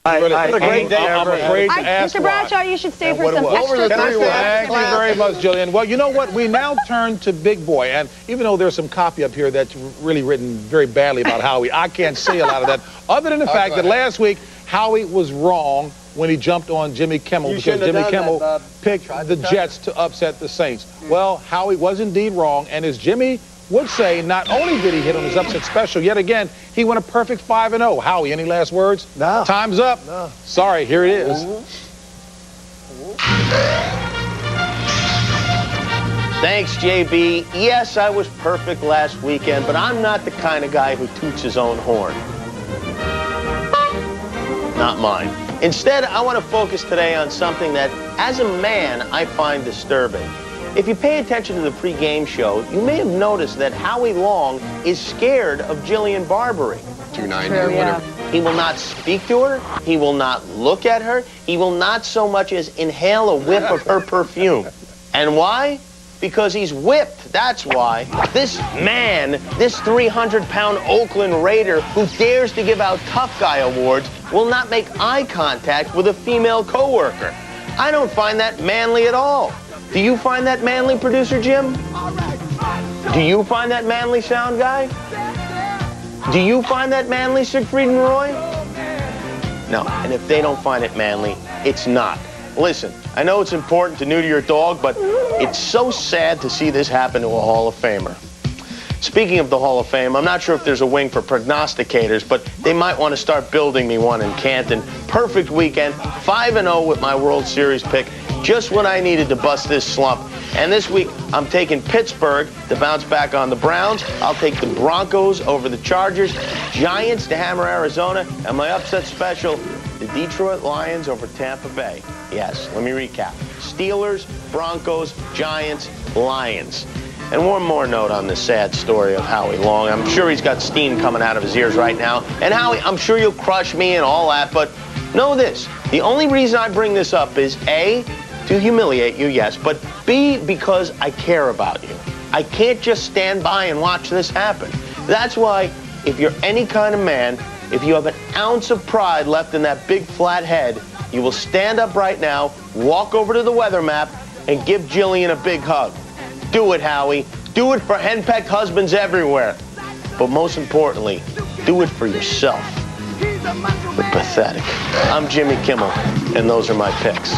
What a great day. I'm afraid to ask Mr. Bradshaw, you should stay for some Over the extra 3 time. Thank you very much, Jillian. Well, you know what? We now turn to Big Boy. And even though there's some copy up here that's really written very badly about Howie, I can't say a lot of that, other than the fact that last week, Howie was wrong when he jumped on Jimmy Kimmel because Jimmy Kimmel picked the Jets to upset the Saints. Well, Howie was indeed wrong, and as Jimmy would say, not only did he hit on his upset special, yet again, he went a perfect 5-0. Howie, any last words? No. Time's up. No. Sorry, here it is. Thanks, JB. Yes, I was perfect last weekend, but I'm not the kind of guy who toots his own horn. Not mine. Instead, I want to focus today on something that, as a man, I find disturbing. If you pay attention to the pregame show, you may have noticed that Howie Long is scared of Jillian Barbary. 290 or whatever. He will not speak to her. He will not look at her. He will not so much as inhale a whiff of her perfume. And why? Because he's whipped, that's why. This man, this 300-pound Oakland Raider who dares to give out tough guy awards will not make eye contact with a female coworker. I don't find that manly at all. Do you find that manly, producer Jim? Do you find that manly, sound guy? Do you find that manly, Siegfried and Roy? No, and if they don't find it manly, it's not. Listen, I know it's important to neuter your dog, but it's so sad to see this happen to a Hall of Famer. Speaking of the Hall of Fame, I'm not sure if there's a wing for prognosticators, but they might want to start building me one in Canton. Perfect weekend, 5-0 with my World Series pick. Just what I needed to bust this slump. And this week, I'm taking Pittsburgh to bounce back on the Browns. I'll take the Broncos over the Chargers, Giants to hammer Arizona, and my upset special, the Detroit Lions over Tampa Bay. Yes, let me recap. Steelers, Broncos, Giants, Lions. And one more note on the sad story of Howie Long. I'm sure he's got steam coming out of his ears right now. And Howie, I'm sure you'll crush me and all that, but know this. The only reason I bring this up is A, to humiliate you, yes, but B, because I care about you. I can't just stand by and watch this happen. That's why, if you're any kind of man, if you have an ounce of pride left in that big flat head, you will stand up right now, walk over to the weather map, and give Jillian a big hug. Do it, Howie. Do it for henpecked husbands everywhere. But most importantly, do it for yourself. You're pathetic. I'm Jimmy Kimmel, and those are my picks.